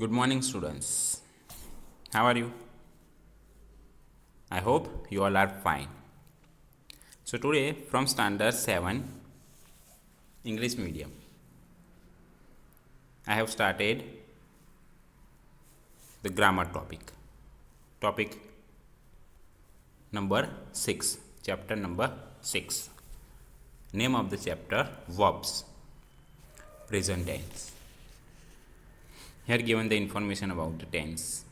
Good morning, students. How are you? I hope you all are fine. So, today from Standard 7 English Medium, I have started the grammar topic. Topic number 6, chapter number 6. Name of the chapter Verbs, present tense. Here given the information about the tense.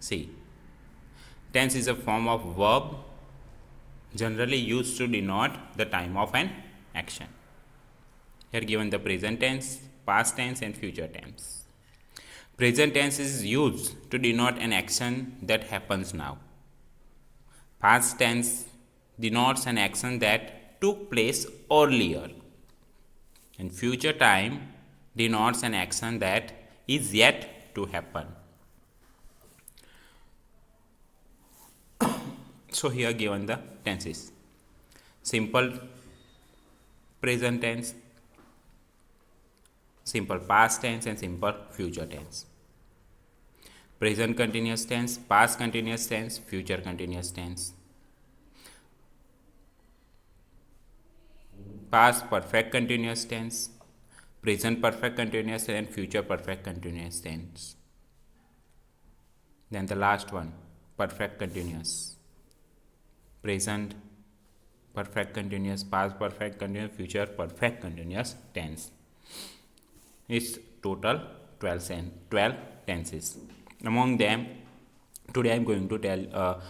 See, tense is a form of verb generally used to denote the time of an action. Here given the present tense, past tense and future tense. Present tense is used to denote an action that happens now. Past tense denotes an action that took place earlier. And future time denotes an action that is yet to happen. So here given the tenses: simple present tense, simple past tense and simple future tense. Present continuous tense, past continuous tense, future continuous tense. Past perfect continuous tense, present perfect continuous tense and future perfect continuous tense. Then the last one, perfect continuous. Present perfect continuous, past perfect continuous, future perfect continuous tense. It's total 12 tenses. Among them, today I am going to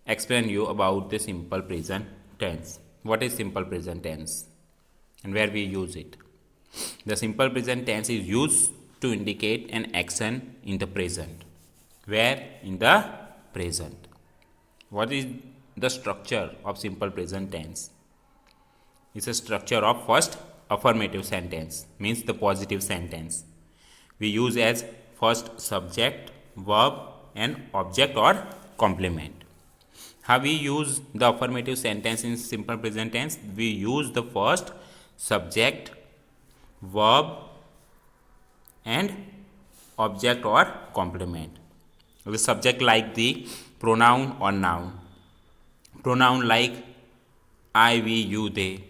explain you about the simple present tense. What is simple present tense and where we use it? The simple present tense is used to indicate an action in the present. Where? In the present. What is the structure of simple present tense? It's a structure of first affirmative sentence, means the positive sentence. We use as first subject, verb and object or complement. How we use the affirmative sentence in simple present tense? We use the first subject, verb and object or complement. The subject like the pronoun or noun. Pronoun like I, we, you, they.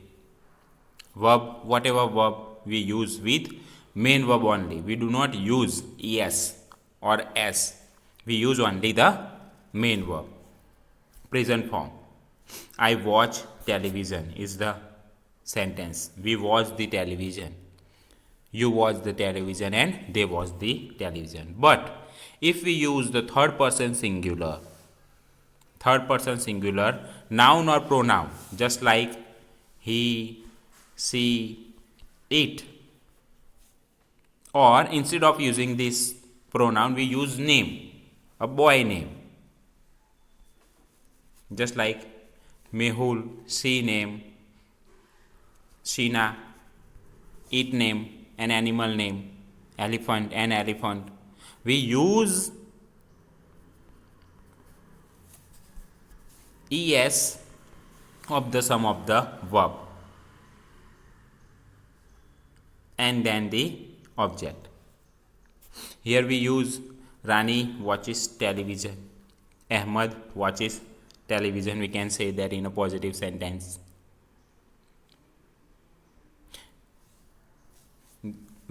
Verb, whatever verb we use with main verb only. We do not use es or s. We use only the main verb. Present form. I watch television is the sentence. We watch the television. You watch the television and they watch the television. But if we use the third person singular, noun or pronoun, just like he, she, it, or instead of using this pronoun we use name, a boy name, just like Mehul, she name, Sheena, it name, an animal name, elephant, an elephant. We use es of the sum of the verb and then the object. Here we use Rani watches television, Ahmad watches television. We can say that in a positive sentence.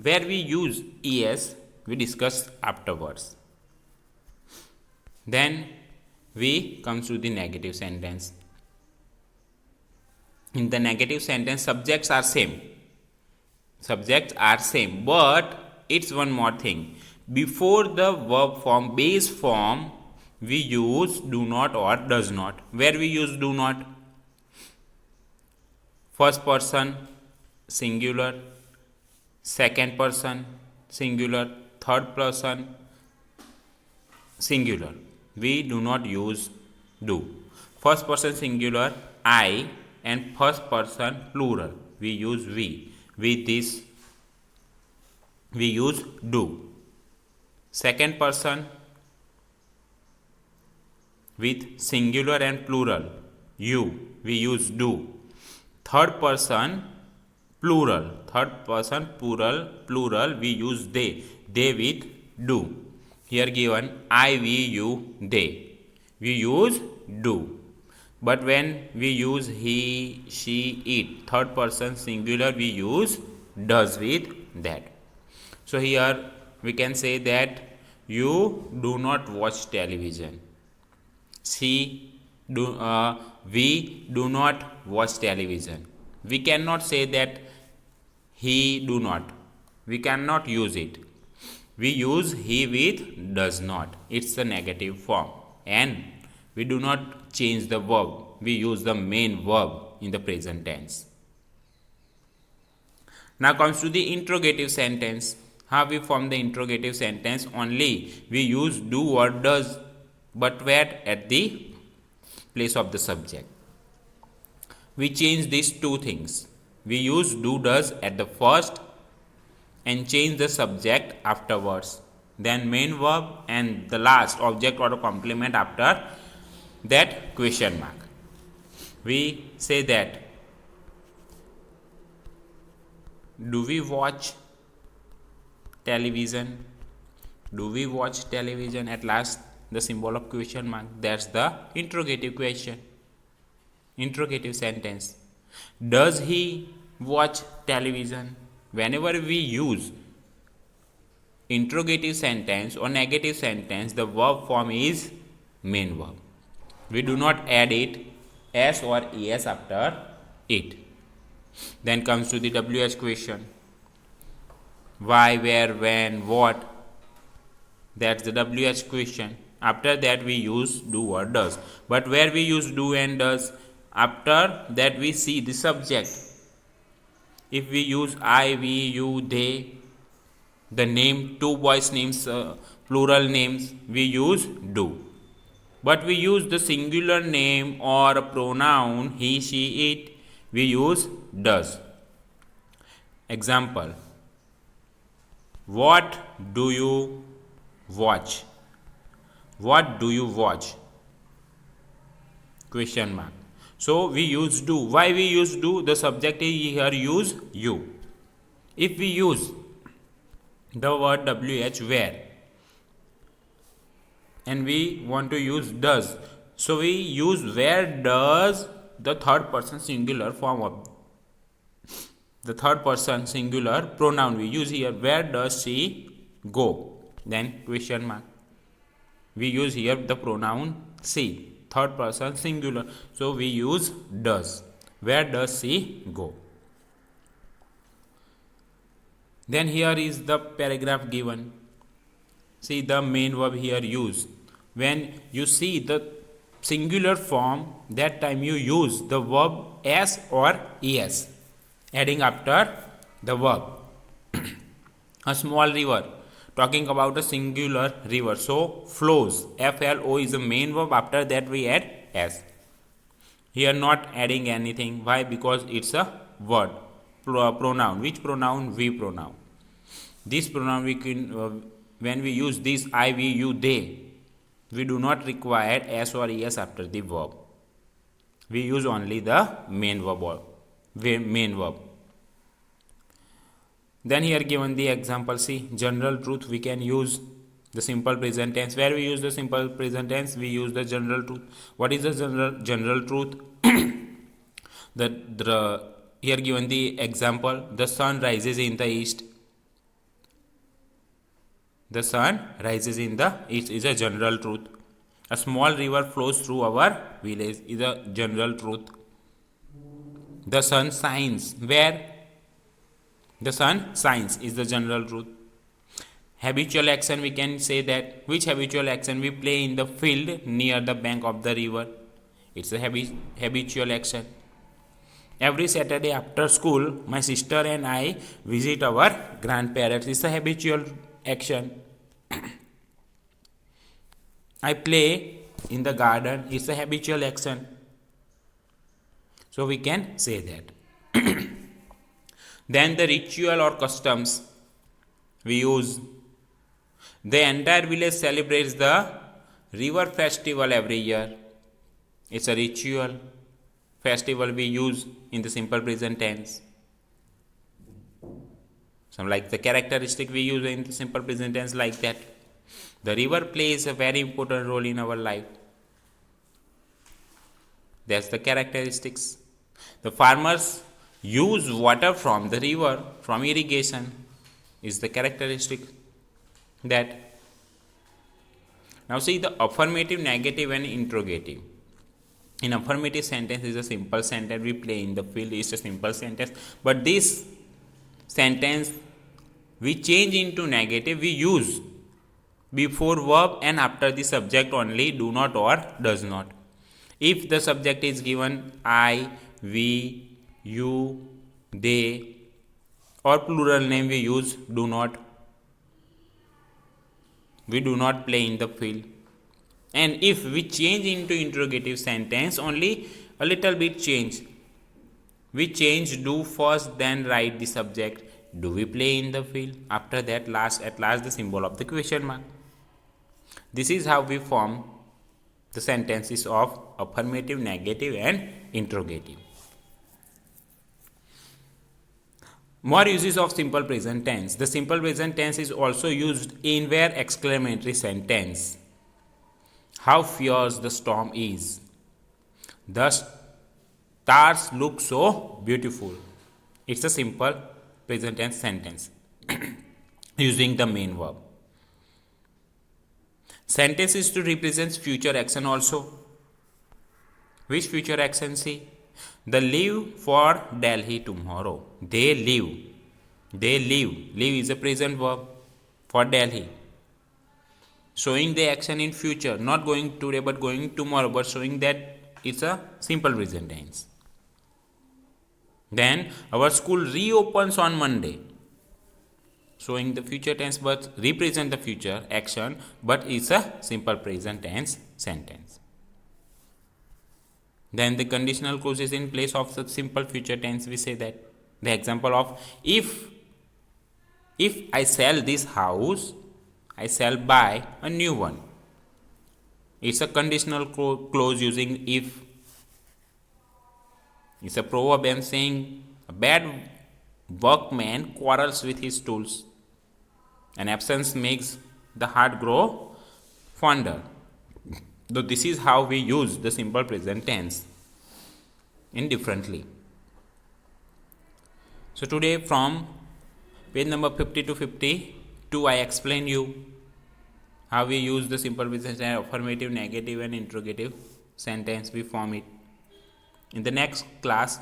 Where we use es, we discuss afterwards. Then we come to the negative sentence. In the negative sentence, subjects are same, but it's one more thing. Before the verb form, base form, we use do not or does not. Where we use do not? First person singular, second person singular, third person singular. We do not use do. First person singular I and first person plural we use we. With this we use do. Second person with singular and plural you we use do. Third person plural we use they. they with do. Here given I, we, you, they. We use do. But when we use he, she, it, third person singular, we use does with that. So here we can say that you do not watch television. We do not watch television. We cannot say that he do not. We cannot use it. We use he with does not. It's the negative form. And we do not change the verb. We use the main verb in the present tense. Now comes to the interrogative sentence. How we form the interrogative sentence? Only we use do or does, but where? At the place of the subject. We change these two things. We use do does at the first and change the subject afterwards. Then main verb and the last object or complement after that question mark. We say that do we watch television? Do we watch television? At last the symbol of question mark. That's the interrogative question. Interrogative sentence. Does he watch television? Whenever we use interrogative sentence or negative sentence, the verb form is main verb. We do not add it s or es after it. Then comes to the WH question. Why, where, when, what. That's the WH question. After that we use do or does. But where we use do and does, after that we see the subject. If we use I, we, you, they, the name, two boys' names, plural names, we use do. But we use the singular name or a pronoun he, she, it, we use does. Example. What do you watch? What do you watch? Question mark. So we use do. Why we use do? The subject is here use you. If we use the word WH where and we want to use does, so we use where does the third person singular form of the third person singular pronoun we use here. Where does she go? Then question mark. We use here the pronoun she, third person singular, so we use does. Where does she go? Then here is the paragraph given. See the main verb here used. When you see the singular form, that time you use the verb s or es, adding after the verb. A small river, talking about a singular river, so flows. FLO is the main verb. After that we add s. Here not adding anything. Why? Because it's a word, pronoun. Which pronoun? We pronoun. This pronoun we can when we use this I, we, you, they, we do not require s or es after the verb. We use only the main verb. Then here given the example, see general truth, we can use the simple present tense. Where we use the simple present tense, we use the general truth. What is the general truth? Here given the example, the sun rises in the east. The sun rises in the east is a general truth. A small river flows through our village is a general truth. The sun shines. Where? The sun shines is the general truth. Habitual action, we can say that which habitual action? We play in the field near the bank of the river. It's a habitual action. Every Saturday after school, my sister and I visit our grandparents. It's a habitual action. I play in the garden. It's a habitual action. So we can say that. Then the ritual or customs we use. The entire village celebrates the river festival every year. It's a ritual festival we use in the simple present tense. So like the characteristic we use in the simple present tense like that. The river plays a very important role in our life. That's the characteristics. The farmers use water from the river, from irrigation, is the characteristic that. Now see the affirmative, negative and interrogative. In affirmative sentence is a simple sentence, we play in the field is a simple sentence, but this sentence we change into negative, we use before verb and after the subject only, do not or does not. If the subject is given I, we, you, they or plural name, we use do not. We do not play in the field. And if we change into interrogative sentence, only a little bit change. We change do first, then write the subject. Do we play in the field? After that, at last the symbol of the question mark. This is how we form the sentences of affirmative, negative and interrogative. More uses of simple present tense. The simple present tense is also used in where exclamatory sentence. How fierce the storm is. The stars look so beautiful. It's a simple present tense sentence using the main verb. Sentence is to represent future action also. Which future action? See, the leave for Delhi tomorrow. They leave. They leave. Leave is a present verb for Delhi. Showing the action in future, not going today but going tomorrow, but showing that it's a simple present tense. Then our school reopens on Monday. Showing the future tense but represent the future action, but it's a simple present tense sentence. Then the conditional clause is in place of the simple future tense. We say that the example of if I sell this house, I shall buy a new one. It's a conditional clause using if. It's a proverb and saying a bad workman quarrels with his tools. And absence makes the heart grow fonder. So this is how we use the simple present tense indifferently. So today from page number 50 to 52 I explain you how we use the simple present tense, affirmative, negative and interrogative sentence. We form it. In the next class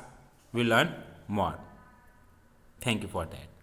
we learn more. Thank you for that.